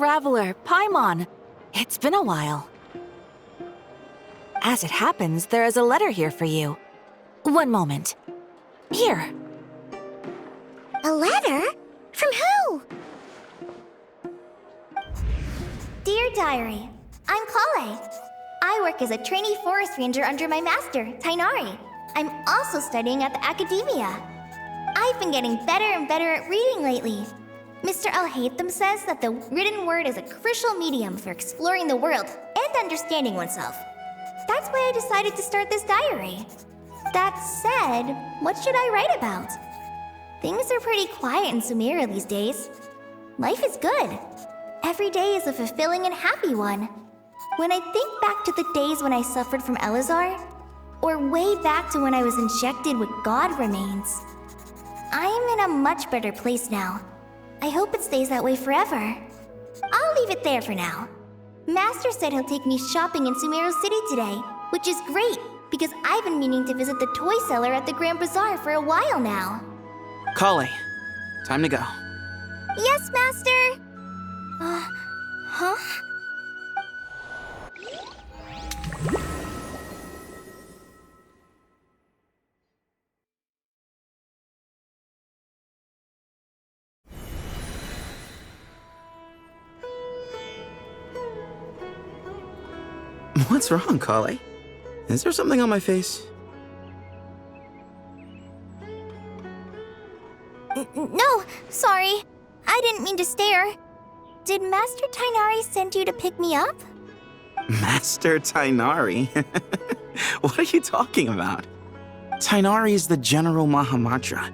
traveler, Paimon. It's been a while. As it happens, there is a letter here for you. One moment. Here. A letter? From who? Dear Diary, I'm Kale. I work as a trainee forest ranger under my master, Tainari. I'm also studying at the academia. I've been getting better and better at reading lately. Mr. Al-Haytham says that the written word is a crucial medium for exploring the world and understanding oneself. That's why I decided to start this diary. That said, what should I write about? Things are pretty quiet in Sumeru these days. Life is good. Every day is a fulfilling and happy one. When I think back to the days when I suffered from Elazar, or way back to when I was injected with God remains, I am in a much better place now. I hope it stays that way forever. I'll leave it there for now. Master said he'll take me shopping in Sumeru City today, which is great because I've been meaning to visit the toy seller at the Grand Bazaar for a while now. Kale, time to go. Yes, Master! Huh? What's wrong, Kale? Is there something on my face? No, sorry. I didn't mean to stare. Did Master Tainari send you to pick me up? Master Tainari? What are you talking about? Tainari is the General Mahamatra.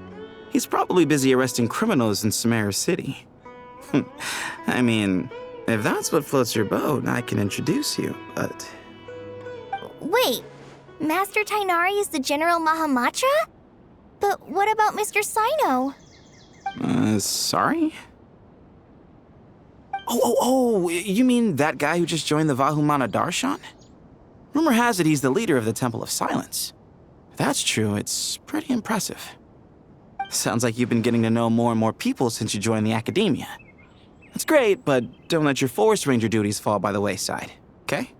He's probably busy arresting criminals in Sumeru City. I mean, if that's what floats your boat, I can introduce you, but... Wait, Master Tainari is the General Mahamatra? But what about Mr. Sino? Sorry? Oh, you mean that guy who just joined the Vahumana Darshan? Rumor has it he's the leader of the Temple of Silence. If that's true, it's pretty impressive. Sounds like you've been getting to know more and more people since you joined the academia. That's great, but don't let your forest ranger duties fall by the wayside, okay?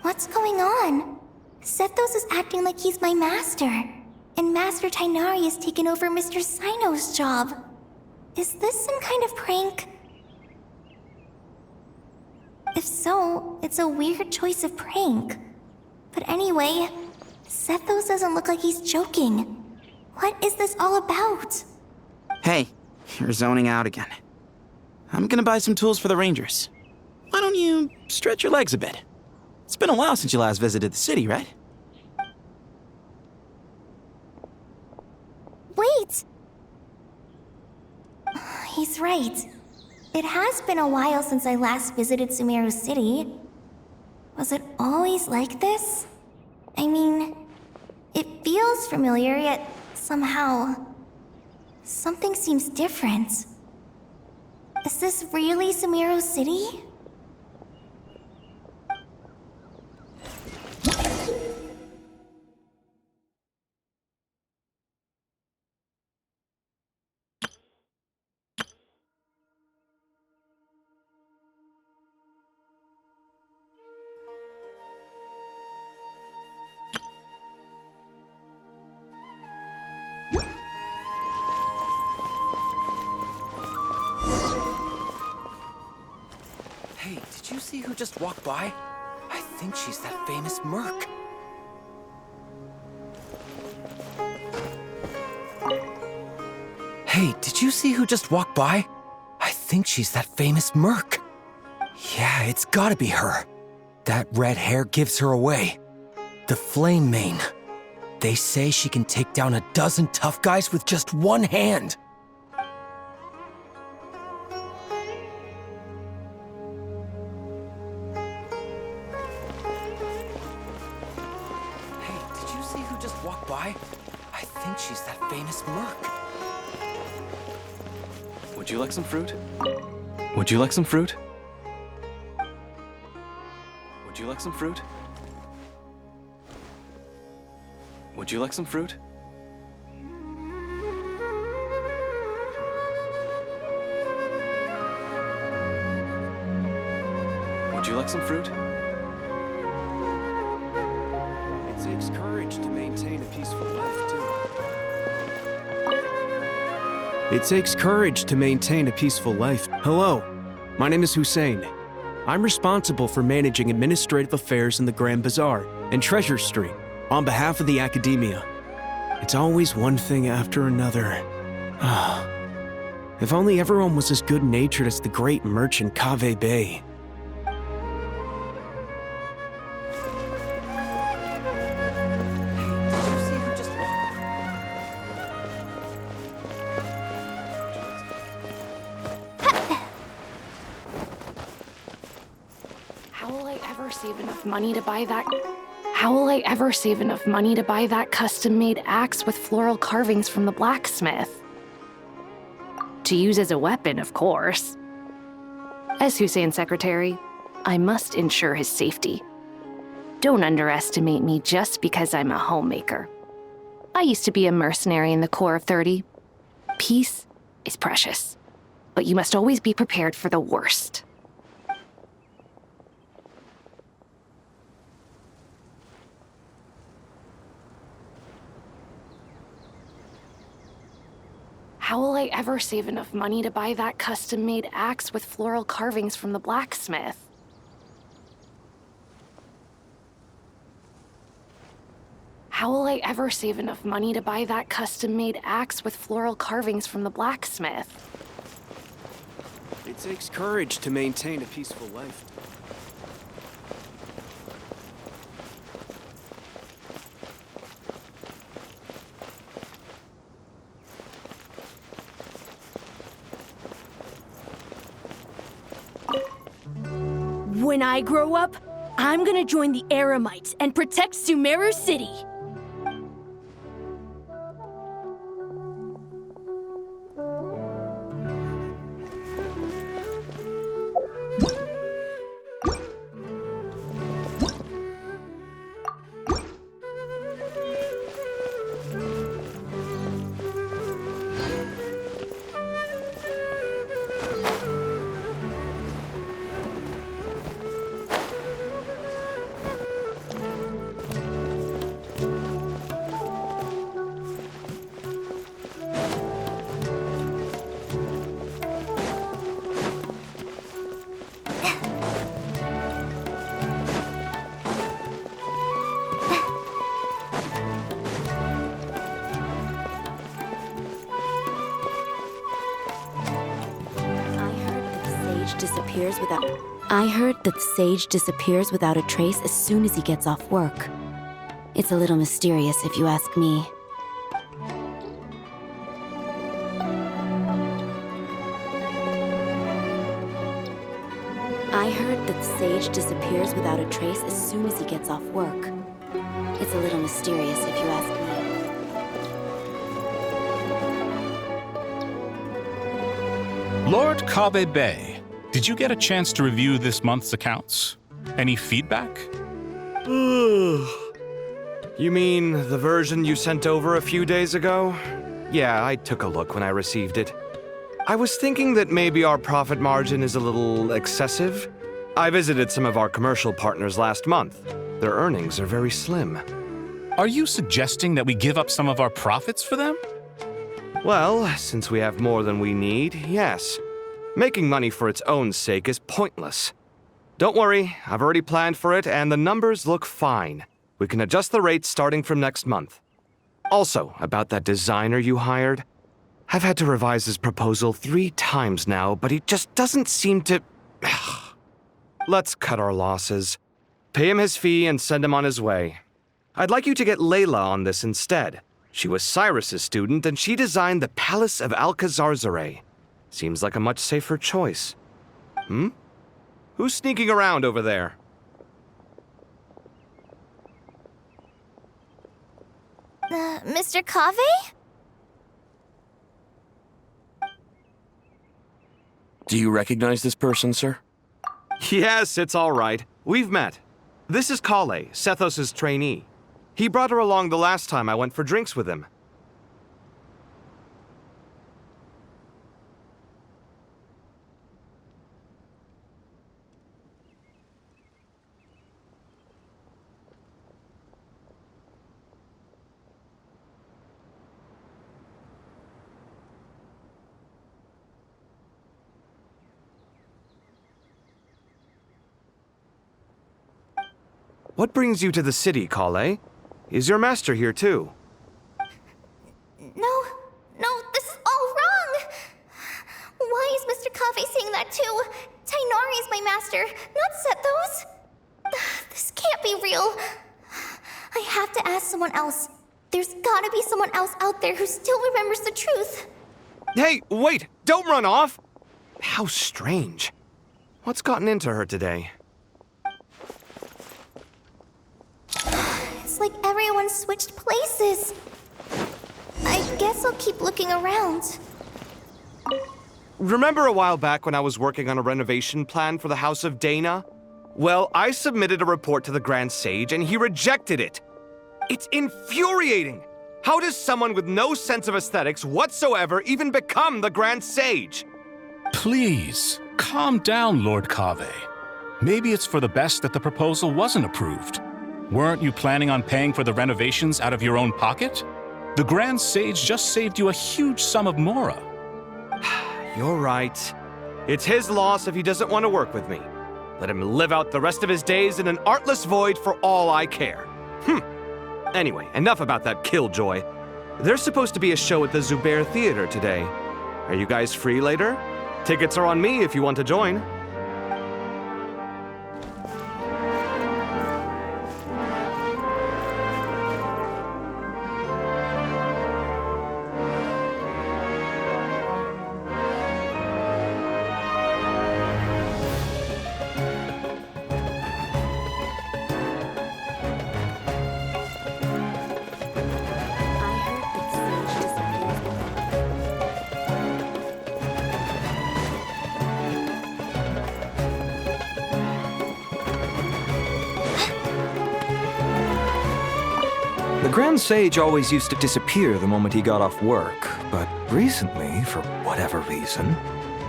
What's going on? Sethos is acting like he's my master, and Master Tainari has taken over Mr. Sino's job. Is this some kind of prank? If so, it's a weird choice of prank. But anyway, Sethos doesn't look like he's joking. What is this all about? Hey, you're zoning out again. I'm gonna buy some tools for the rangers. Why don't you stretch your legs a bit? It's been a while since you last visited the city, right? Wait! He's right. It has been a while since I last visited Sumeru City. Was it always like this? I mean, it feels familiar, yet somehow... something seems different. Is this really Sumeru City? Hey, did you see who just walked by? I think she's that famous merc. Hey, did you see who just walked by? I think she's that famous merc. Yeah, it's gotta be her. That red hair gives her away. The Flame Mane. They say she can take down a dozen tough guys with just one hand. Walk by? I think she's that famous merc. Would you like some fruit? Would you like some fruit? Would you like some fruit? Would you like some fruit? some fruit? It takes courage to maintain a peaceful life, too. It takes courage to maintain a peaceful life. Hello, my name is Hussein. I'm responsible for managing administrative affairs in the Grand Bazaar and Treasure Street on behalf of the Academia. It's always one thing after another. If only everyone was as good-natured as the great merchant Kave Bay. How will I ever save enough money to buy that? How will I ever save enough money to buy that custom-made axe with floral carvings from the blacksmith? To use as a weapon, of course. As Hussein's secretary, I must ensure his safety. Don't underestimate me just because I'm a homemaker. I used to be a mercenary in the Corps of 30. Peace is precious, but you must always be prepared for the worst. How will I ever save enough money to buy that custom-made axe with floral carvings from the blacksmith? How will I ever save enough money to buy that custom-made axe with floral carvings from the blacksmith? It takes courage to maintain a peaceful life. When I grow up, I'm gonna join the Eremites and protect Sumeru City. I heard that Sage disappears without a trace as soon as he gets off work. It's a little mysterious if you ask me. I heard that Sage disappears without a trace as soon as he gets off work. It's a little mysterious if you ask me. Lord Kabe Bay, did you get a chance to review this month's accounts? Any feedback? You mean the version you sent over a few days ago? Yeah, I took a look when I received it. I was thinking that maybe our profit margin is a little excessive. I visited some of our commercial partners last month. Their earnings are very slim. Are you suggesting that we give up some of our profits for them? Well, since we have more than we need, yes. Making money for its own sake is pointless. Don't worry, I've already planned for it, and the numbers look fine. We can adjust the rates starting from next month. Also, about that designer you hired, I've had to revise his proposal 3 times now, but he just doesn't seem to... Let's cut our losses. Pay him his fee and send him on his way. I'd like you to get Layla on this instead. She was Cyrus's student, and she designed the Palace of Alcazarzare. Seems like a much safer choice. Who's sneaking around over there? Mr. Cave? Do you recognize this person, sir? Yes, it's all right. We've met. This is Kale, Sethos' trainee. He brought her along the last time I went for drinks with him. What brings you to the city, Kale? Is your master here too? No, this is all wrong! Why is Mr. Kave saying that too? Tainari is my master, not Sethos. This can't be real. I have to ask someone else. There's gotta be someone else out there who still remembers the truth. Hey, wait! Don't run off! How strange. What's gotten into her today? It's like everyone switched places. I guess I'll keep looking around. Remember a while back when I was working on a renovation plan for the House of Dana? Well, I submitted a report to the Grand Sage and he rejected it. It's infuriating! How does someone with no sense of aesthetics whatsoever even become the Grand Sage? Please, calm down, Lord Kave. Maybe it's for the best that the proposal wasn't approved. Weren't you planning on paying for the renovations out of your own pocket? The Grand Sage just saved you a huge sum of mora. You're right. It's his loss if he doesn't want to work with me. Let him live out the rest of his days in an artless void for all I care. Anyway, enough about that killjoy. There's supposed to be a show at the Zubair Theater today. Are you guys free later? Tickets are on me if you want to join. The Grand Sage always used to disappear the moment he got off work, but recently, for whatever reason,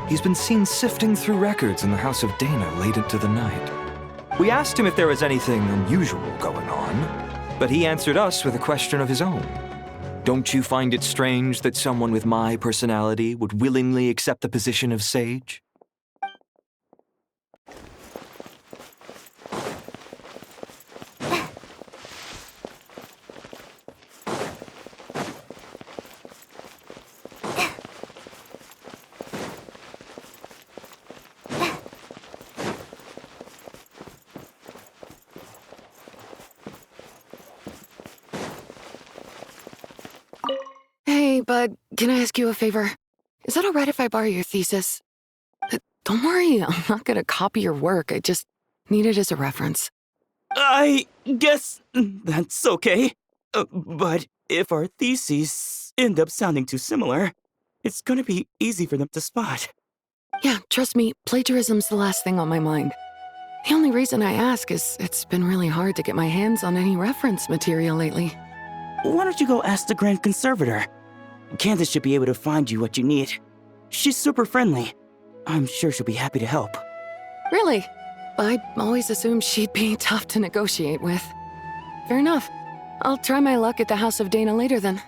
he's been seen sifting through records in the House of Dana late into the night. We asked him if there was anything unusual going on, but he answered us with a question of his own. Don't you find it strange that someone with my personality would willingly accept the position of sage? Hey, bud, can I ask you a favor? Is that alright if I borrow your thesis? Don't worry, I'm not gonna copy your work. I just need it as a reference. I guess that's okay. But if our theses end up sounding too similar, it's gonna be easy for them to spot. Yeah, trust me, plagiarism's the last thing on my mind. The only reason I ask is it's been really hard to get my hands on any reference material lately. Why don't you go ask the Grand Conservator? Candace should be able to find you what you need. She's super friendly. I'm sure she'll be happy to help. Really? I always assumed she'd be tough to negotiate with. Fair enough. I'll try my luck at the House of Dana later then.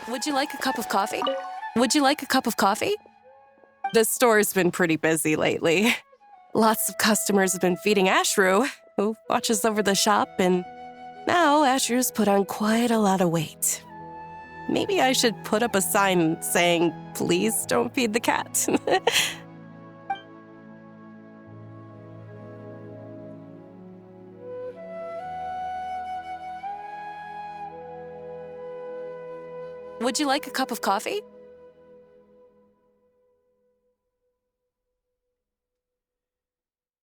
Would you like a cup of coffee? Would you like a cup of coffee? The store's been pretty busy lately. Lots of customers have been feeding Ashru, who watches over the shop, and now Ashru's put on quite a lot of weight. Maybe I should put up a sign saying, please don't feed the cat. Would you like a cup of coffee?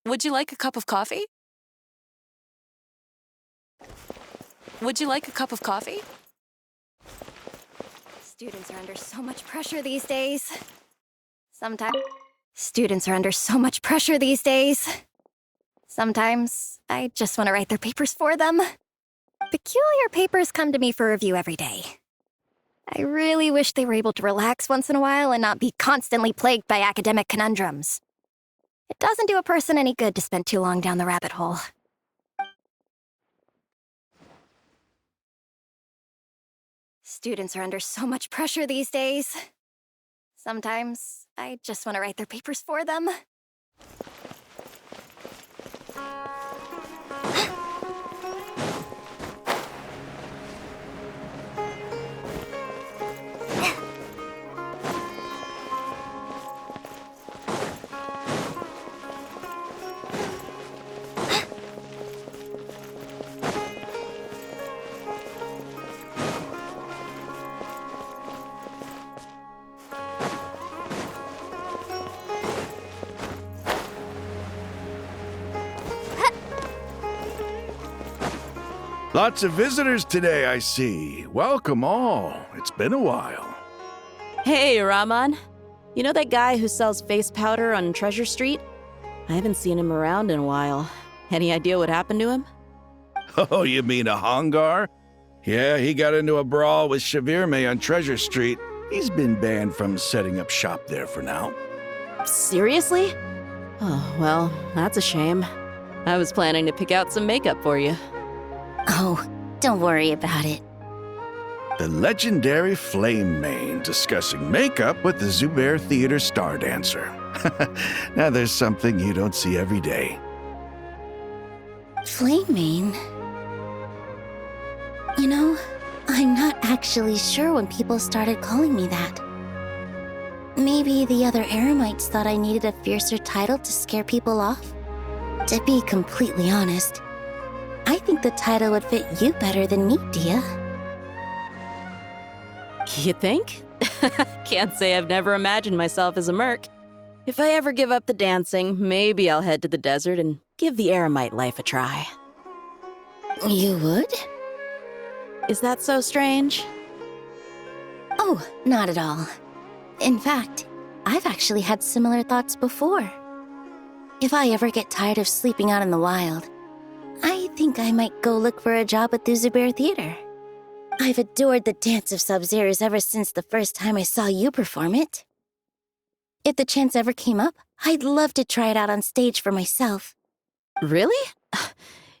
Would you like a cup of coffee? Would you like a cup of coffee? Students are under so much pressure these days. Sometimes students are under so much pressure these days. Sometimes I just want to write their papers for them. Peculiar papers come to me for review every day. I really wish they were able to relax once in a while and not be constantly plagued by academic conundrums. It doesn't do a person any good to spend too long down the rabbit hole. Students are under so much pressure these days. Sometimes I just want to write their papers for them. Lots of visitors today, I see. Welcome all. It's been a while. Hey, Rahman. You know that guy who sells face powder on Treasure Street? I haven't seen him around in a while. Any idea what happened to him? Oh, you mean a Hongar? Yeah, he got into a brawl with Shavirme on Treasure Street. He's been banned from setting up shop there for now. Seriously? Oh, well, that's a shame. I was planning to pick out some makeup for you. Oh, don't worry about it. The legendary Flame Mane discussing makeup with the Zubair Theater star dancer. Now there's something you don't see every day. Flame Mane? You know, I'm not actually sure when people started calling me that. Maybe the other Eremites thought I needed a fiercer title to scare people off? To be completely honest, I think the title would fit you better than me, Dia. You think? Can't say I've never imagined myself as a merc. If I ever give up the dancing, maybe I'll head to the desert and give the Eremite life a try. You would? Is that so strange? Oh, not at all. In fact, I've actually had similar thoughts before. If I ever get tired of sleeping out in the wild, I think I might go look for a job at the Zubair Theater. I've adored the dance of Sub-Zeros ever since the first time I saw you perform it. If the chance ever came up, I'd love to try it out on stage for myself. Really?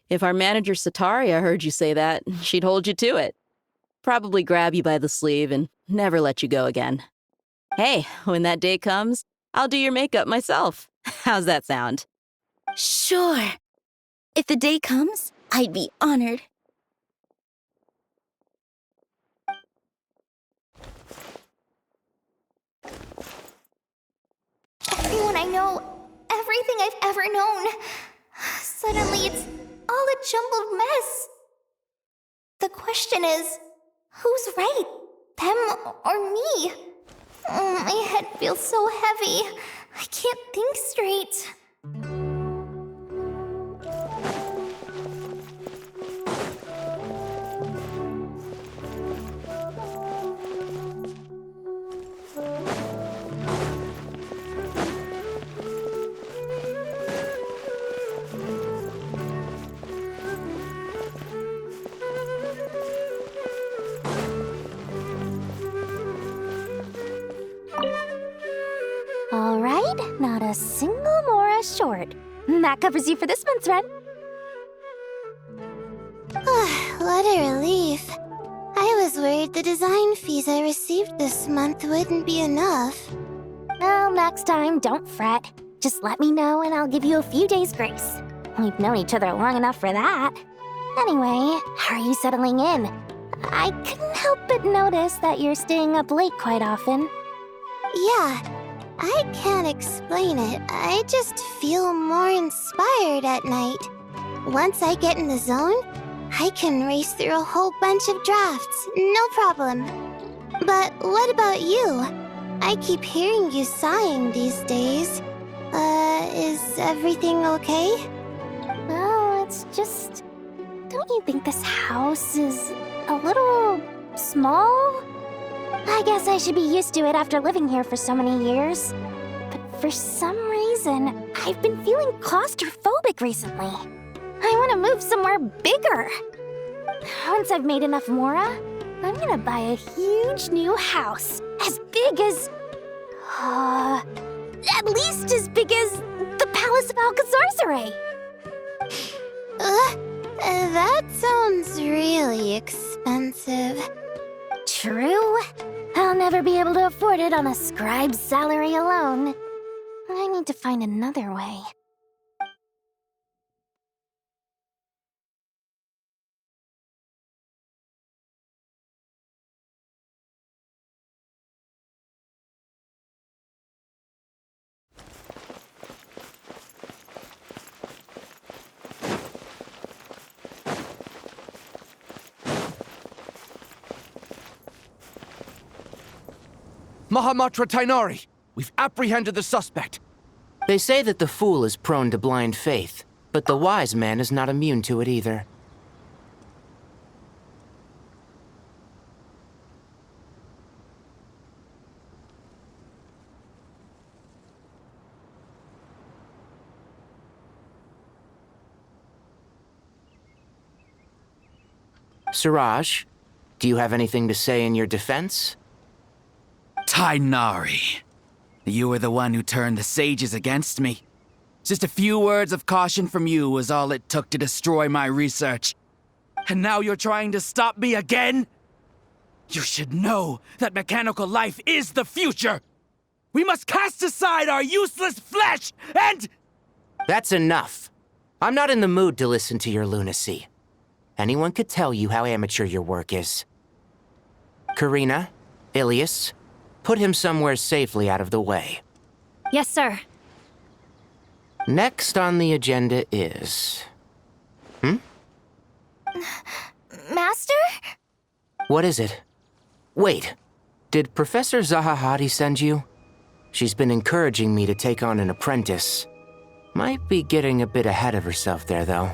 If our manager Sataria heard you say that, she'd hold you to it. Probably grab you by the sleeve and never let you go again. Hey, when that day comes, I'll do your makeup myself. How's that sound? Sure. If the day comes, I'd be honored. Everyone I know, everything I've ever known. Suddenly it's all a jumbled mess. The question is, who's right? Them or me? My head feels so heavy. I can't think straight. All right, not a single Mora short. That covers you for this month's rent. What a relief. I was worried the design fees I received this month wouldn't be enough. Well, next time, don't fret. Just let me know and I'll give you a few days' grace. We've known each other long enough for that. Anyway, how are you settling in? I couldn't help but notice that you're staying up late quite often. Yeah, I can't explain it. I just feel more inspired at night. Once I get in the zone, I can race through a whole bunch of drafts, no problem. But what about you? I keep hearing you sighing these days. Is everything okay? Well, it's just... don't don't you think this house is a little small? I guess I should be used to it after living here for so many years. But for some reason, I've been feeling claustrophobic recently. I want to move somewhere bigger. Once I've made enough Mora, I'm gonna buy a huge new house. As big as... at least as big as the Palace of Alcazarzaray. That sounds really expensive. True. I'll never be able to afford it on a scribe's salary alone. I need to find another way. Mahamatra Tainari! We've apprehended the suspect. They say that the fool is prone to blind faith, but the wise man is not immune to it either. Siraj, do you have anything to say in your defense? Tainari, you were the one who turned the sages against me. Just a few words of caution from you was all it took to destroy my research. And now you're trying to stop me again? You should know that mechanical life is the future! We must cast aside our useless flesh and... That's enough. I'm not in the mood to listen to your lunacy. Anyone could tell you how amateur your work is. Karina, Ilias, put him somewhere safely out of the way. Yes, sir. Next on the agenda is... Master? What is it? Wait, did Professor Zahahati send you? She's been encouraging me to take on an apprentice. Might be getting a bit ahead of herself there, though.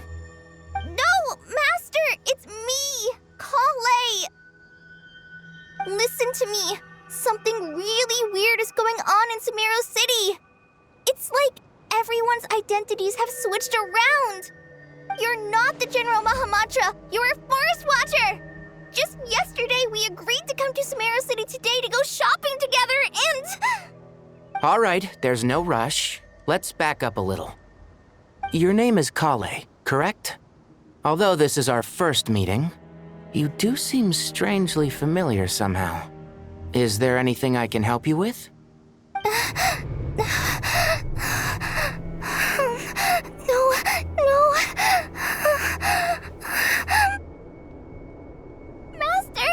No, Master! It's me! Kale! Listen to me. Something really weird is going on in Sumeru City. It's like everyone's identities have switched around. You're not the General Mahamatra. You're a Forest Watcher. Just yesterday, we agreed to come to Sumeru City today to go shopping together and... All right, there's no rush. Let's back up a little. Your name is Kale, correct? Although this is our first meeting, you do seem strangely familiar somehow. Is there anything I can help you with? No. Master!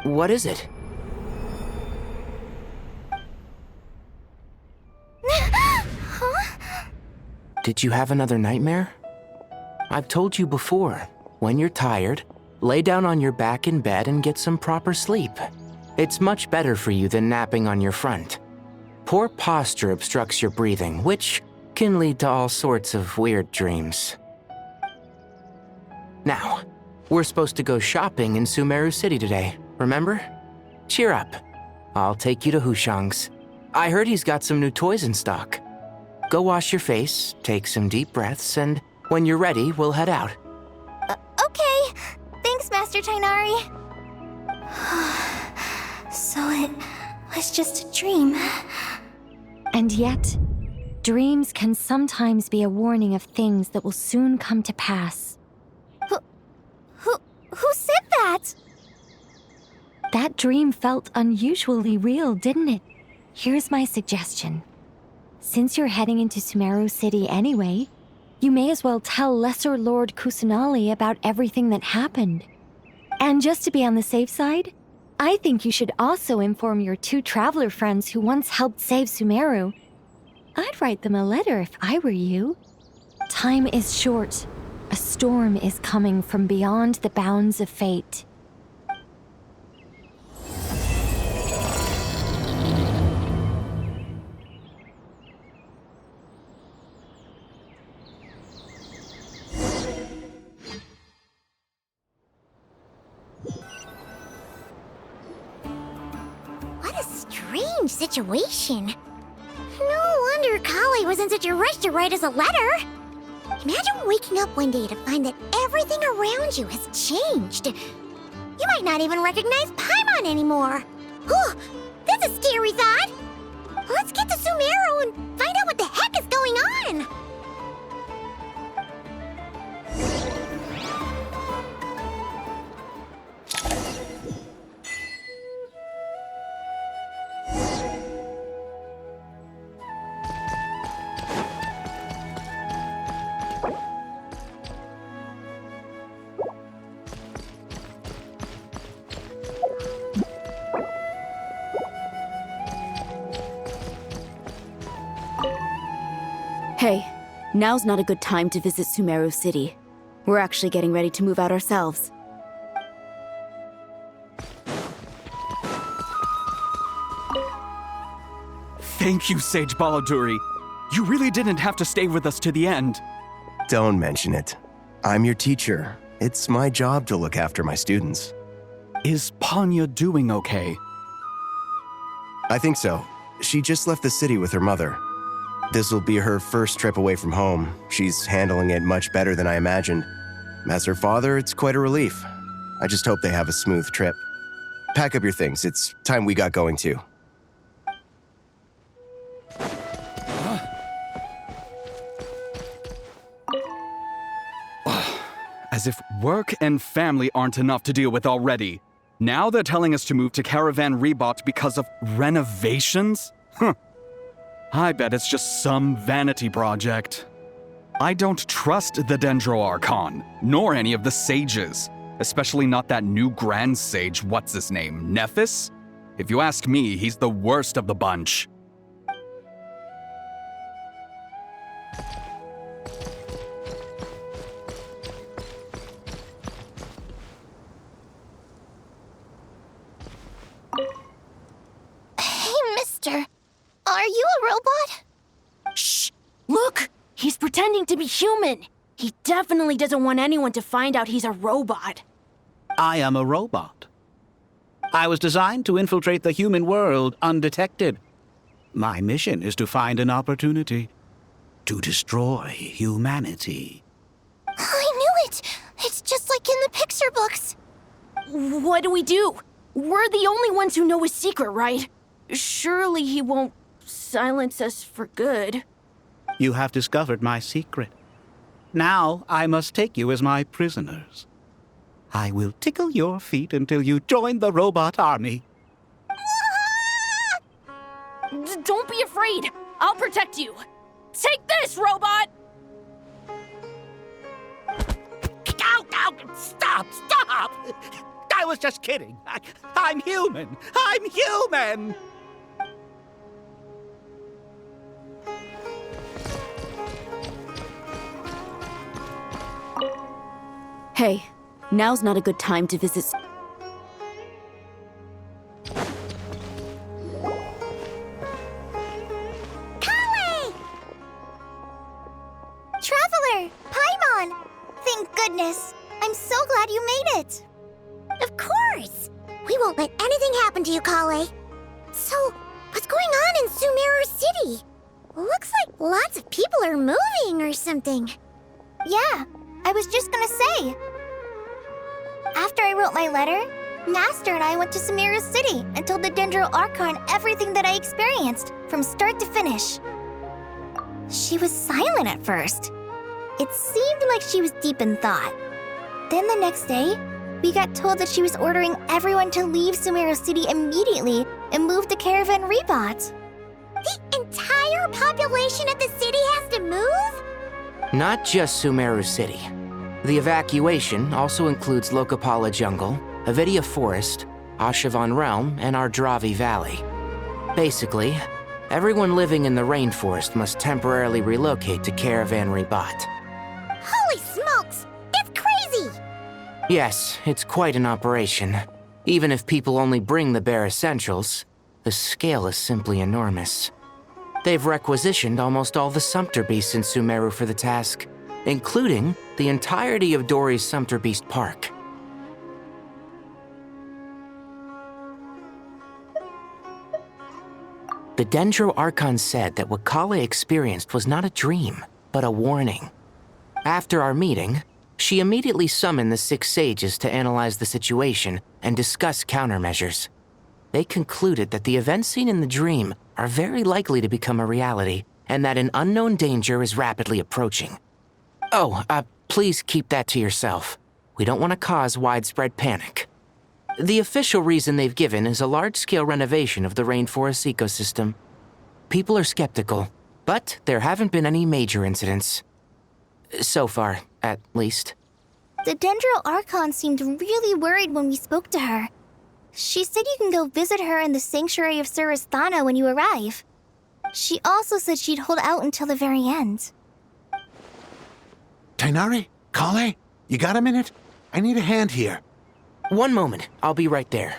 What is it? Did you have another nightmare? I've told you before, when you're tired, lay down on your back in bed and get some proper sleep. It's much better for you than napping on your front. Poor posture obstructs your breathing, which can lead to all sorts of weird dreams. Now, we're supposed to go shopping in Sumeru City today, remember? Cheer up. I'll take you to Hushang's. I heard he's got some new toys in stock. Go wash your face, take some deep breaths, and when you're ready, we'll head out. Okay. Thanks, Master Tainari. So it was just a dream. And yet, dreams can sometimes be a warning of things that will soon come to pass. Who said that? That dream felt unusually real, didn't it? Here's my suggestion. Since you're heading into Sumeru City anyway, you may as well tell Lesser Lord Kusanali about everything that happened. And just to be on the safe side, I think you should also inform your 2 traveler friends who once helped save Sumeru. I'd write them a letter if I were you. Time is short. A storm is coming from beyond the bounds of fate. strange situation. No wonder Kale was in such a rush to write us a letter. Imagine waking up one day to find that everything around you has changed. You might not even recognize Paimon anymore. Oh, that's a scary thought. Let's get to Sumeru and find out what the heck is going on. Hey, now's not a good time to visit Sumeru City. We're actually getting ready to move out ourselves. Thank you, Sage Baladuri. You really didn't have to stay with us to the end. Don't mention it. I'm your teacher. It's my job to look after my students. Is Panya doing okay? I think so. She just left the city with her mother. This will be her first trip away from home. She's handling it much better than I imagined. As her father, it's quite a relief. I just hope they have a smooth trip. Pack up your things. It's time we got going too. As if work and family aren't enough to deal with already. Now they're telling us to move to Caravan Rebot because of renovations? Huh. I bet it's just some vanity project. I don't trust the Dendro Archon, nor any of the sages. Especially not that new Grand Sage, what's his name, Nephis? If you ask me, he's the worst of the bunch. Hey, mister. Are you a robot? Shh! Look! He's pretending to be human! He definitely doesn't want anyone to find out he's a robot. I am a robot. I was designed to infiltrate the human world undetected. My mission is to find an opportunity to destroy humanity. I knew it! It's just like in the picture books. What do we do? We're the only ones who know his secret, right? Surely he won't silence us for good. You have discovered my secret. Now I must take you as my prisoners. I will tickle your feet until you join the robot army. Don't be afraid! I'll protect you! Take this, robot! Ow, ow, stop, stop! I was just kidding. I'm human. I'm human! Hey, now's not a good time to visit. Kale! Traveler! Paimon! Thank goodness. I'm so glad you made it. Of course! We won't let anything happen to you, Kale. So, what's going on in Sumeru City? Looks like lots of people are moving or something. Yeah, I was just gonna say. After I wrote my letter, Master and I went to Sumeru City and told the Dendro Archon everything that I experienced, from start to finish. She was silent at first. It seemed like she was deep in thought. Then the next day, we got told that she was ordering everyone to leave Sumeru City immediately and move to Caravan Rebot. The entire population of the city has to move? Not just Sumeru City. The evacuation also includes Lokapala Jungle, Avidia Forest, Ashavan Realm, and Ardravi Valley. Basically, everyone living in the rainforest must temporarily relocate to Caravan Rebot. Holy smokes! That's crazy! Yes, it's quite an operation. Even if people only bring the bare essentials, the scale is simply enormous. They've requisitioned almost all the Sumpter Beasts in Sumeru for the task, including the entirety of Dori's Sumpter Beast Park. The Dendro Archon said that what Kale experienced was not a dream, but a warning. After our meeting, she immediately summoned the 6 sages to analyze the situation and discuss countermeasures. They concluded that the events seen in the dream are very likely to become a reality, and that an unknown danger is rapidly approaching. Oh, please keep that to yourself. We don't want to cause widespread panic. The official reason they've given is a large-scale renovation of the rainforest ecosystem. People are skeptical, but there haven't been any major incidents. So far, at least. The Dendro Archon seemed really worried when we spoke to her. She said you can go visit her in the Sanctuary of Surasthana when you arrive. She also said she'd hold out until the very end. Tighnari? Kale? You got a minute? I need a hand here. One moment, I'll be right there.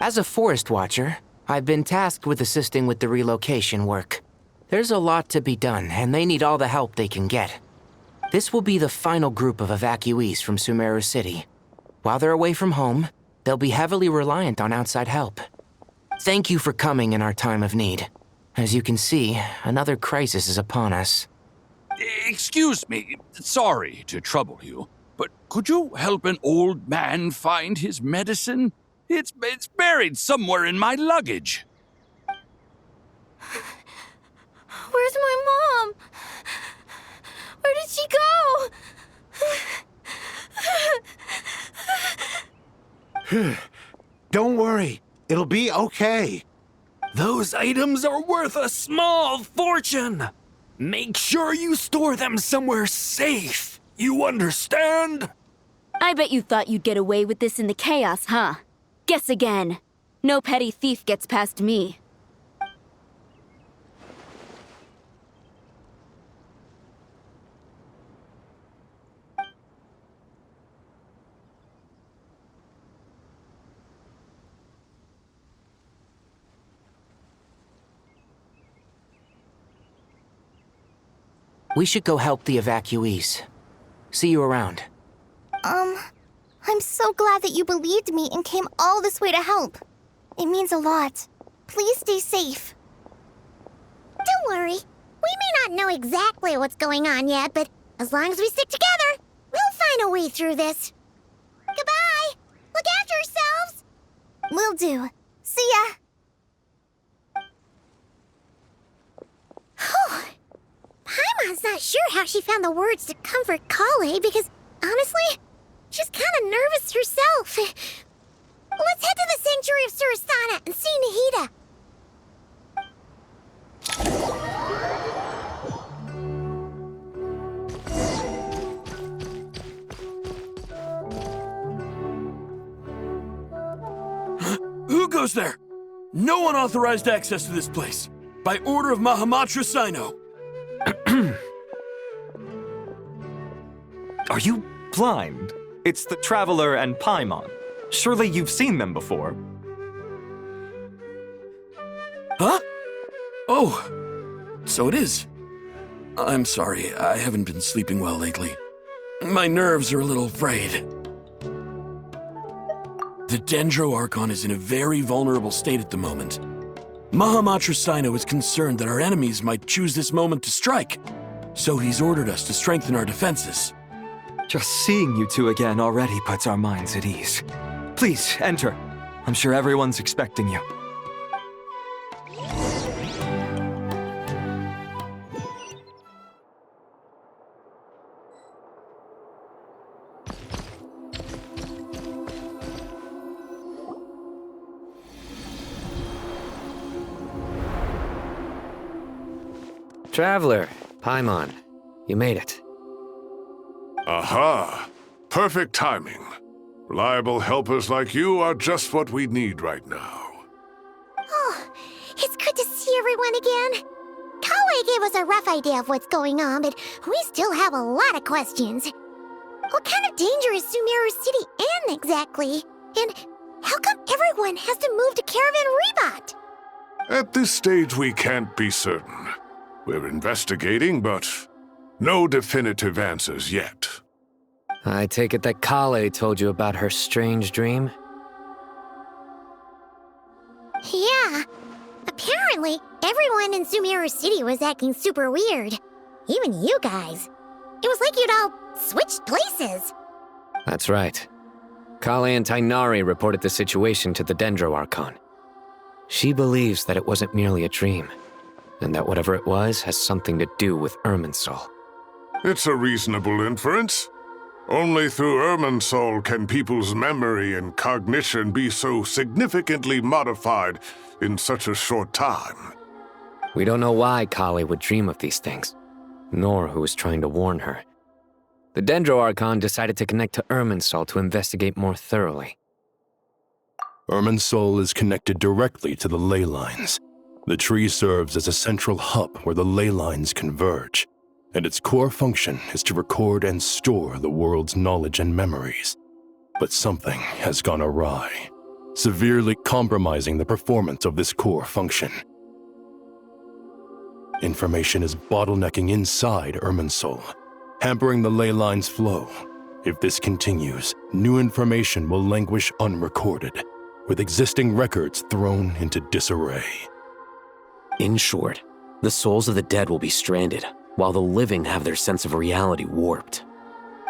As a forest watcher, I've been tasked with assisting with the relocation work. There's a lot to be done, and they need all the help they can get. This will be the final group of evacuees from Sumeru City. While they're away from home, they'll be heavily reliant on outside help. Thank you for coming in our time of need. As you can see, another crisis is upon us. Excuse me, sorry to trouble you, but could you help an old man find his medicine? It's buried somewhere in my luggage. Where's my mom? Where did she go? Don't worry. It'll be okay. Those items are worth a small fortune. Make sure you store them somewhere safe. You understand? I bet you thought you'd get away with this in the chaos, huh? Guess again. No petty thief gets past me. We should go help the evacuees. See you around. I'm so glad that you believed me and came all this way to help. It means a lot. Please stay safe. Don't worry. We may not know exactly what's going on yet, but as long as we stick together, we'll find a way through this. Goodbye! Look after yourselves! Will do. See ya! Paimon's not sure how she found the words to comfort Kale because, honestly, she's kind of nervous herself. Let's head to the Sanctuary of Surasthana and see Nahida. Who goes there? No unauthorized access to this place. By order of Mahamatra Sino. Are you blind? It's the Traveler and Paimon. Surely you've seen them before. Huh? Oh, so it is. I'm sorry, I haven't been sleeping well lately. My nerves are a little frayed. The Dendro Archon is in a very vulnerable state at the moment. Mahamatra Sino is concerned that our enemies might choose this moment to strike, so he's ordered us to strengthen our defenses. Just seeing you two again already puts our minds at ease. Please, enter. I'm sure everyone's expecting you. Traveler, Paimon, you made it. Aha! Perfect timing. Reliable helpers like you are just what we need right now. Oh, it's good to see everyone again. Kale gave us a rough idea of what's going on, but we still have a lot of questions. What kind of danger is Sumeru City in exactly? And how come everyone has to move to Caravan Rebot? At this stage, we can't be certain. We're investigating, but no definitive answers yet. I take it that Kale told you about her strange dream? Yeah. Apparently, everyone in Sumeru City was acting super weird. Even you guys. It was like you'd all switched places. That's right. Kale and Tainari reported the situation to the Dendro Archon. She believes that it wasn't merely a dream, and that whatever it was has something to do with Irminsul. It's a reasonable inference. Only through Irminsul can people's memory and cognition be so significantly modified in such a short time. We don't know why Kale would dream of these things, nor who was trying to warn her. The Dendro Archon decided to connect to Irminsul to investigate more thoroughly. Irminsul is connected directly to the ley lines. The tree serves as a central hub where the ley lines converge, and its core function is to record and store the world's knowledge and memories. But something has gone awry, severely compromising the performance of this core function. Information is bottlenecking inside Irminsul, hampering the ley line's flow. If this continues, new information will languish unrecorded, with existing records thrown into disarray. In short, the souls of the dead will be stranded, while the living have their sense of reality warped.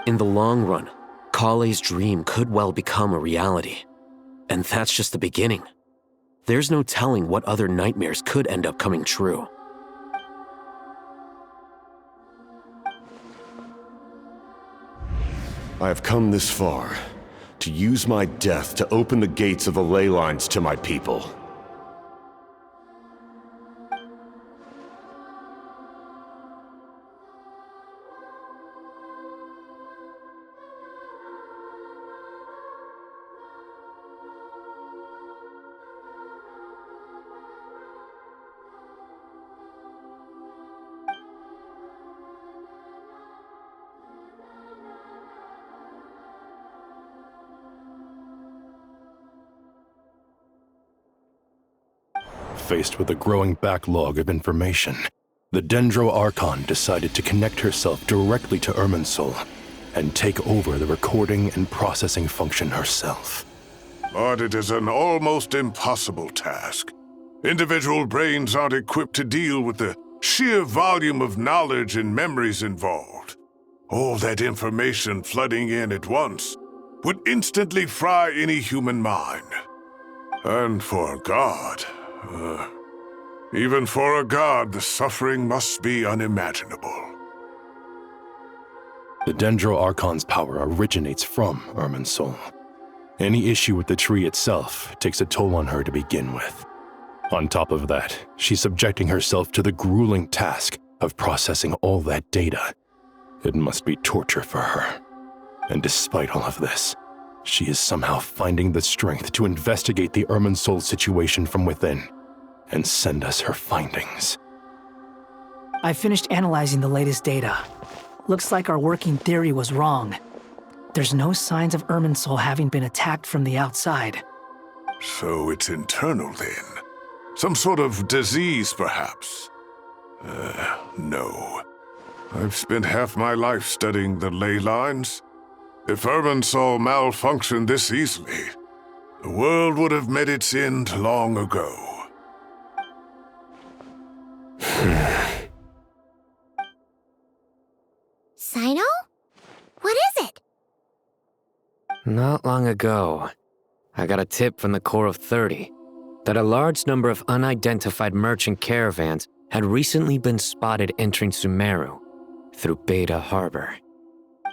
In the long run, Kale's dream could well become a reality. And that's just the beginning. There's no telling what other nightmares could end up coming true. I have come this far, to use my death to open the gates of the ley lines to my people. Faced with a growing backlog of information, the Dendro Archon decided to connect herself directly to Irminsul and take over the recording and processing function herself. But it is an almost impossible task. Individual brains aren't equipped to deal with the sheer volume of knowledge and memories involved. All that information flooding in at once would instantly fry any human mind. And for God, even for a god, the suffering must be unimaginable. The Dendro Archon's power originates from Irminsul. Any issue with the tree itself takes a toll on her to begin with. On top of that, she's subjecting herself to the grueling task of processing all that data. It must be torture for her. And despite all of this, she is somehow finding the strength to investigate the Irminsul situation from within and send us her findings. I finished analyzing the latest data. Looks like our working theory was wrong. There's no signs of Irminsul having been attacked from the outside. So it's internal then? Some sort of disease, perhaps? No. I've spent half my life studying the ley lines. If Irminsul malfunctioned this easily, the world would have met its end long ago. Sino? What is it? Not long ago, I got a tip from the Corps of 30 that a large number of unidentified merchant caravans had recently been spotted entering Sumeru through Beta Harbor.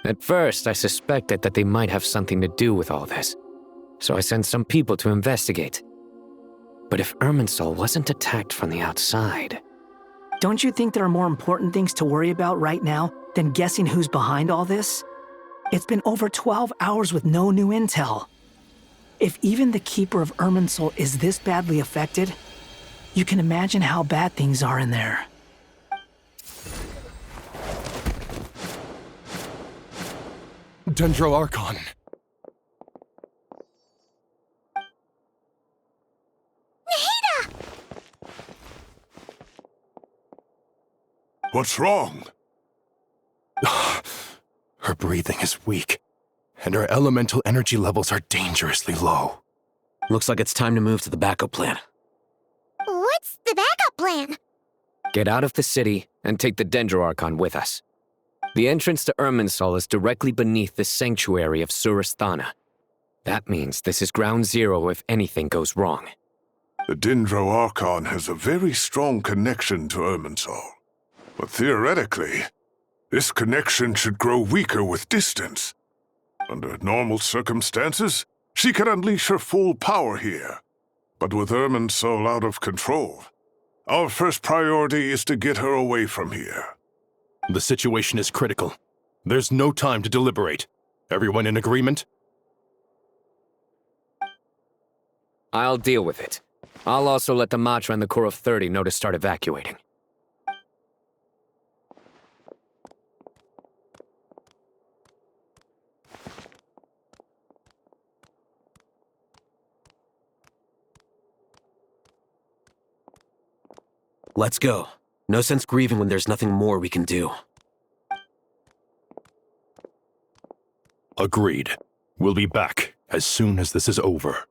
At first, I suspected that they might have something to do with all this, so I sent some people to investigate. But if Irminsul wasn't attacked from the outside... Don't you think there are more important things to worry about right now than guessing who's behind all this? It's been over 12 hours with no new intel. If even the Keeper of Irminsul is this badly affected, you can imagine how bad things are in there. Dendro Archon! What's wrong? Her breathing is weak, and her elemental energy levels are dangerously low. Looks like it's time to move to the backup plan. What What's the backup plan? Get out of the city and take the Dendroarchon with us. The entrance to Irminsul is directly beneath the sanctuary of Surasthana. That means this is ground zero if anything goes wrong. The Dendroarchon has a very strong connection to Irminsul. But theoretically, this connection should grow weaker with distance. Under normal circumstances, she could unleash her full power here. But with Irminsul out of control, our first priority is to get her away from here. The situation is critical. There's no time to deliberate. Everyone in agreement? I'll deal with it. I'll also let the Matra and the Core of 30 know to start evacuating. Let's go. No sense grieving when there's nothing more we can do. Agreed. We'll be back as soon as this is over.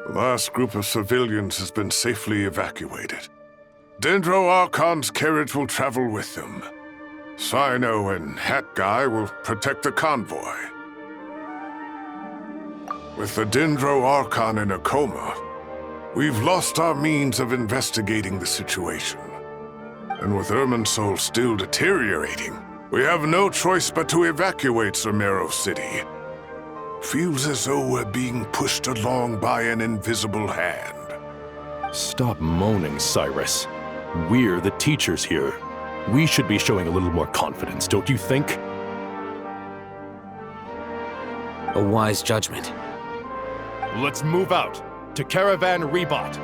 The last group of civilians has been safely evacuated. Dendroarchon's carriage will travel with them. Sino and Hat Guy will protect the convoy. With the Dendroarchon in a coma, we've lost our means of investigating the situation. And with Irminsul still deteriorating, we have no choice but to evacuate Sumeru City. Feels as though we're being pushed along by an invisible hand. Stop moaning, Cyrus. We're the teachers here. We should be showing a little more confidence, don't you think? A wise judgment. Let's move out to Caravan Rebot.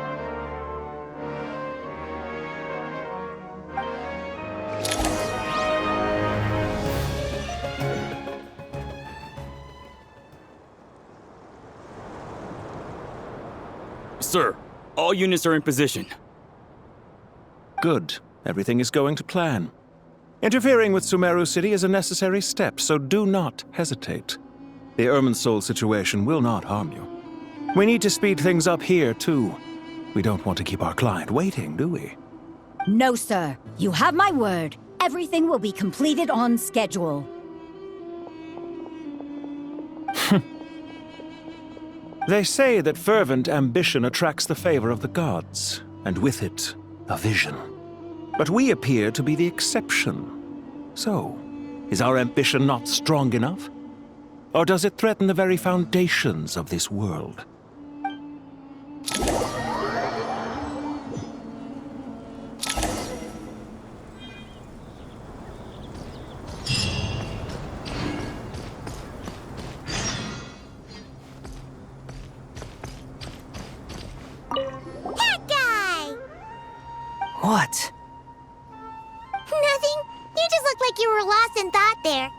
Sir, all units are in position. Good. Everything is going to plan. Interfering with Sumeru City is a necessary step, so do not hesitate. The Irminsul situation will not harm you. We need to speed things up here, too. We don't want to keep our client waiting, do we? No, sir. You have my word. Everything will be completed on schedule. They say that fervent ambition attracts the favor of the gods, and with it, a vision. But we appear to be the exception. So, is our ambition not strong enough? Or does it threaten the very foundations of this world? What? Nothing. You just looked like you were lost in thought there.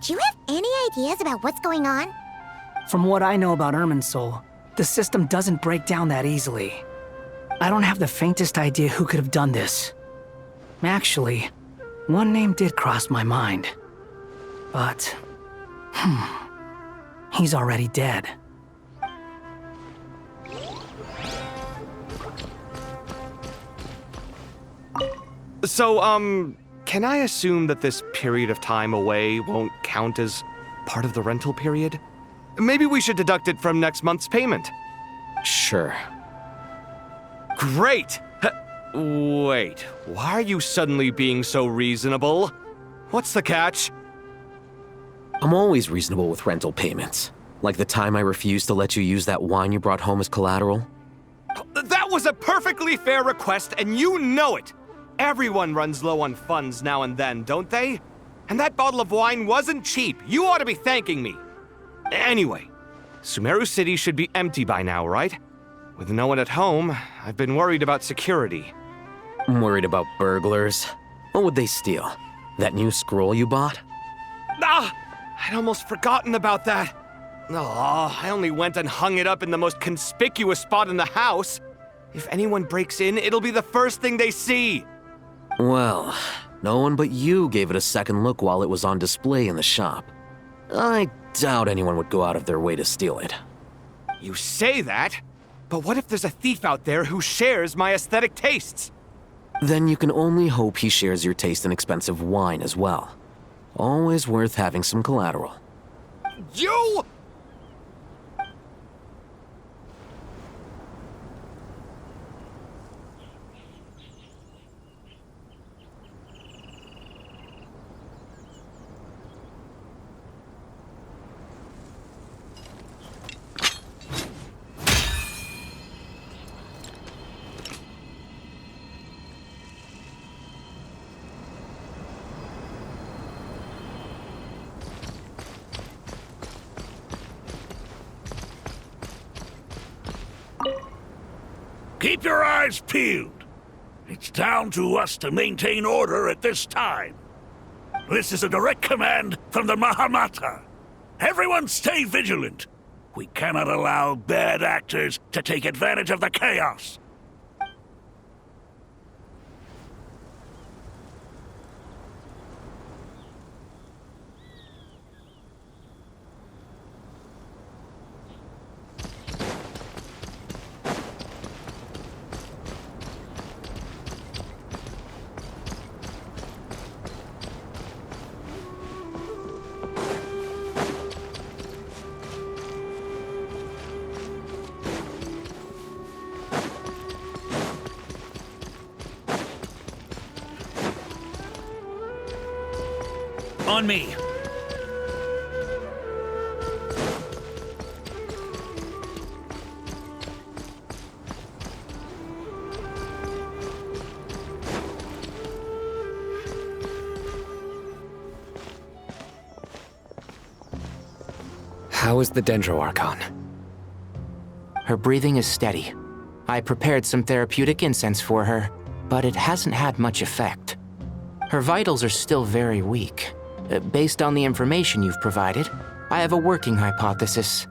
Do you have any ideas about what's going on? From what I know about Irminsul, the system doesn't break down that easily. I don't have the faintest idea who could have done this. Actually, one name did cross my mind. But, he's already dead. So, can I assume that this period of time away won't count as part of the rental period? Maybe we should deduct it from next month's payment. Sure. Great! Wait, why are you suddenly being so reasonable? What's the catch? I'm always reasonable with rental payments. Like the time I refused to let you use that wine you brought home as collateral. That was a perfectly fair request, and you know it! Everyone runs low on funds now and then, don't they? And that bottle of wine wasn't cheap. You ought to be thanking me. Anyway, Sumeru City should be empty by now, right? With no one at home, I've been worried about security. I'm worried about burglars. What would they steal? That new scroll you bought? Ah! I'd almost forgotten about that. Oh, I only went and hung it up in the most conspicuous spot in the house. If anyone breaks in, it'll be the first thing they see. Well, no one but you gave it a second look while it was on display in the shop. I doubt anyone would go out of their way to steal it. You say that, but what if there's a thief out there who shares my aesthetic tastes? Then you can only hope he shares your taste in expensive wine as well. Always worth having some collateral. You! Keep your eyes peeled. It's down to us to maintain order at this time. This is a direct command from the Mahamata. Everyone stay vigilant. We cannot allow bad actors to take advantage of the chaos. On me. How is the Dendroarchon? Her breathing is steady. I prepared some therapeutic incense for her, but it hasn't had much effect. Her vitals are still very weak. Based on the information you've provided, I have a working hypothesis.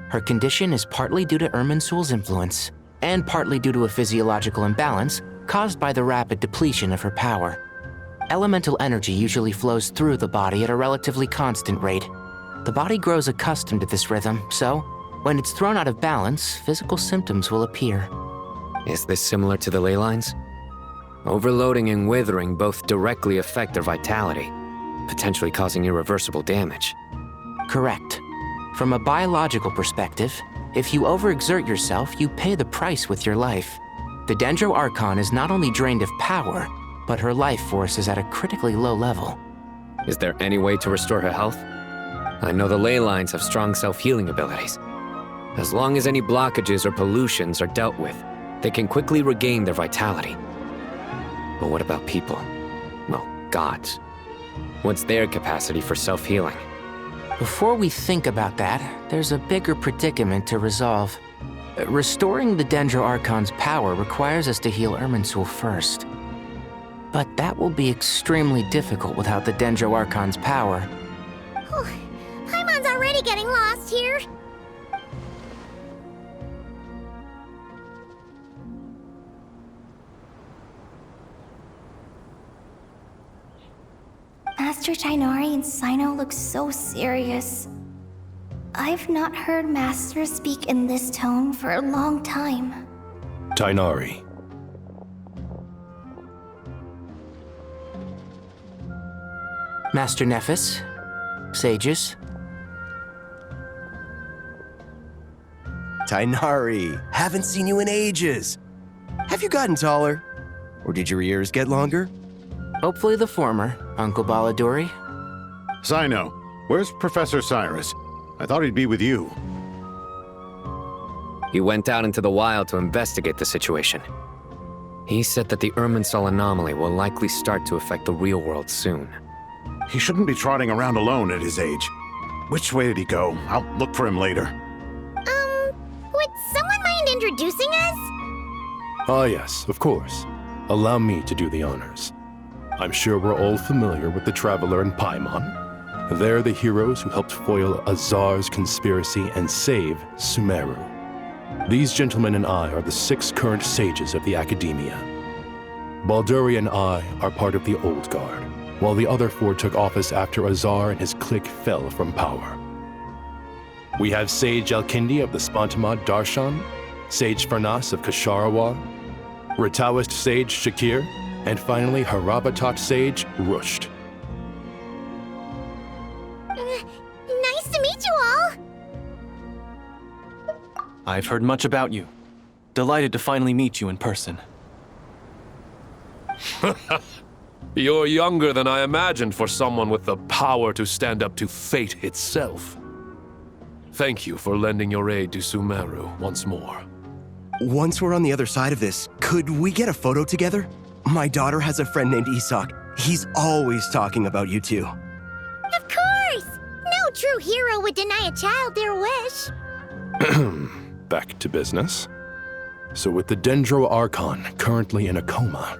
Her condition is partly due to Irminsul's influence, and partly due to a physiological imbalance caused by the rapid depletion of her power. Elemental energy usually flows through the body at a relatively constant rate. The body grows accustomed to this rhythm, so when it's thrown out of balance, physical symptoms will appear. Is this similar to the ley lines? Overloading and withering both directly affect their vitality, potentially causing irreversible damage. Correct. From a biological perspective, if you overexert yourself, you pay the price with your life. The Dendroarchon is not only drained of power, but her life force is at a critically low level. Is there any way to restore her health? I know the ley lines have strong self-healing abilities. As long as any blockages or pollutions are dealt with, they can quickly regain their vitality. But what about people? Well, gods. What's their capacity for self-healing? Before we think about that, there's a bigger predicament to resolve. Restoring the Dendroarchon's power requires us to heal Irminsul first. But that will be extremely difficult without the Dendroarchon's power. Paimon's already getting lost here. Master Tainari and Sino look so serious. I've not heard Master speak in this tone for a long time. Tainari. Master Nephis, sages. Tainari, haven't seen you in ages. Have you gotten taller? Or did your ears get longer? Hopefully the former, Uncle Baladuri. Sino, where's Professor Cyrus? I thought he'd be with you. He went out into the wild to investigate the situation. He said that the Irminsul anomaly will likely start to affect the real world soon. He shouldn't be trotting around alone at his age. Which way did he go? I'll look for him later. Would someone mind introducing us? Ah, yes, of course. Allow me to do the honors. I'm sure we're all familiar with the Traveler and Paimon. They're the heroes who helped foil Azar's conspiracy and save Sumeru. These gentlemen and I are the 6 current sages of the Academia. Balduri and I are part of the Old Guard, while the other 4 took office after Azar and his clique fell from power. We have Sage Alkindi of the Spantamad Darshan, Sage Farnas of Kasharawar, Rataoist Sage Shakir, and finally Harabatot Sage Rusht. Nice to meet you all! I've heard much about you. Delighted to finally meet you in person. You're younger than I imagined for someone with the power to stand up to fate itself. Thank you for lending your aid to Sumeru once more. Once we're on the other side of this, could we get a photo together? My daughter has a friend named Isak. He's always talking about you two. Of course! No true hero would deny a child their wish. Back to business. So with the Dendro Archon currently in a coma,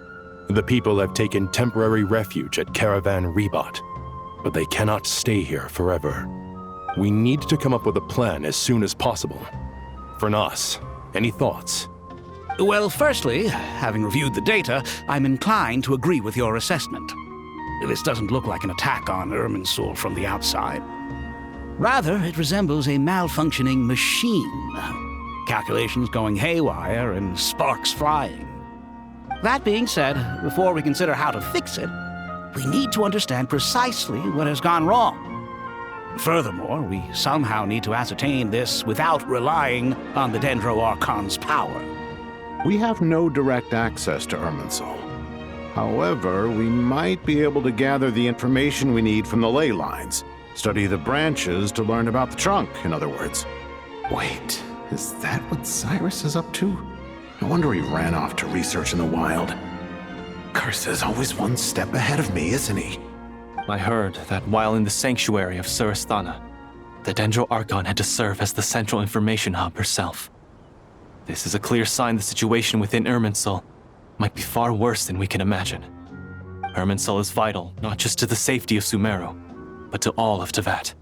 the people have taken temporary refuge at Caravan Rebot, but they cannot stay here forever. We need to come up with a plan as soon as possible. Farnas, any thoughts? Well, firstly, having reviewed the data, I'm inclined to agree with your assessment. This doesn't look like an attack on Irminsul from the outside. Rather, it resembles a malfunctioning machine. Calculations going haywire and sparks flying. That being said, before we consider how to fix it, we need to understand precisely what has gone wrong. Furthermore, we somehow need to ascertain this without relying on the Dendro Archon's power. We have no direct access to Irminsul. However, we might be able to gather the information we need from the ley lines. Study the branches to learn about the trunk, in other words. Wait, is that what Cyrus is up to? No wonder he ran off to research in the wild. Curse always one step ahead of me, isn't he? I heard that while in the sanctuary of Surasthana, the Dendro Archon had to serve as the central information hub herself. This is a clear sign the situation within Irminsul might be far worse than we can imagine. Irminsul is vital not just to the safety of Sumeru, but to all of Teyvat.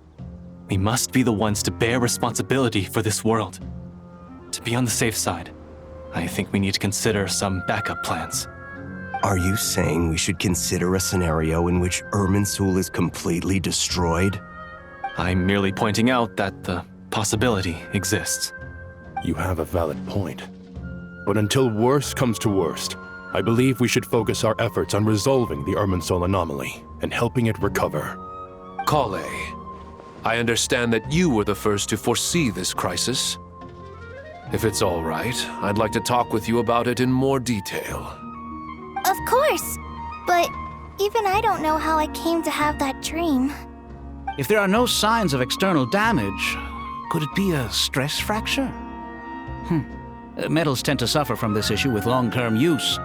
We must be the ones to bear responsibility for this world. To be on the safe side, I think we need to consider some backup plans. Are you saying we should consider a scenario in which Irminsul is completely destroyed? I'm merely pointing out that the possibility exists. You have a valid point. But until worst comes to worst, I believe we should focus our efforts on resolving the Irminsul anomaly and helping it recover. Kale, I understand that you were the first to foresee this crisis. If it's all right, I'd like to talk with you about it in more detail. Of course, but even I don't know how I came to have that dream. If there are no signs of external damage, could it be a stress fracture? Metals tend to suffer from this issue with long-term use,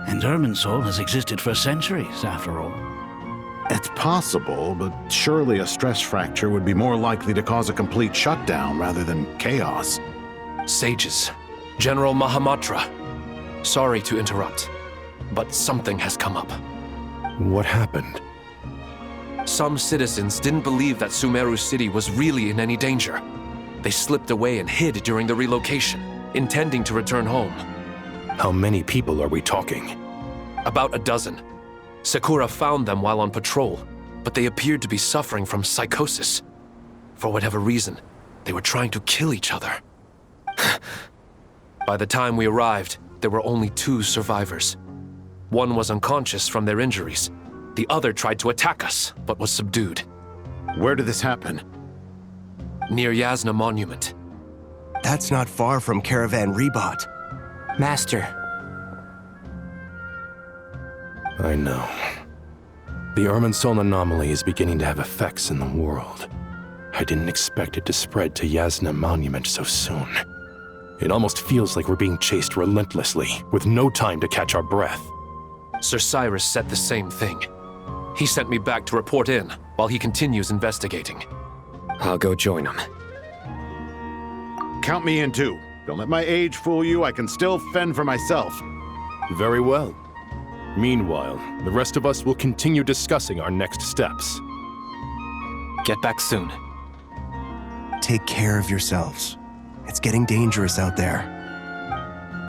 and Irminsul has existed for centuries, after all. It's possible, but surely a stress fracture would be more likely to cause a complete shutdown rather than chaos. Sages, General Mahamatra, sorry to interrupt, but something has come up. What happened? Some citizens didn't believe that Sumeru City was really in any danger. They slipped away and hid during the relocation, intending to return home. How many people are we talking? About a dozen. Sakura found them while on patrol, but they appeared to be suffering from psychosis. For whatever reason, they were trying to kill each other. By the time we arrived, there were only 2 survivors. One was unconscious from their injuries. The other tried to attack us, but was subdued. Where did this happen? Near Yasna Monument. That's not far from Caravan Rebot. Master. I know. The Irminsul anomaly is beginning to have effects in the world. I didn't expect it to spread to Yasna Monument so soon. It almost feels like we're being chased relentlessly, with no time to catch our breath. Sir Cyrus said the same thing. He sent me back to report in, while he continues investigating. I'll go join him. Count me in too. Don't let my age fool you, I can still fend for myself. Very well. Meanwhile, the rest of us will continue discussing our next steps. Get back soon. Take care of yourselves. It's getting dangerous out there.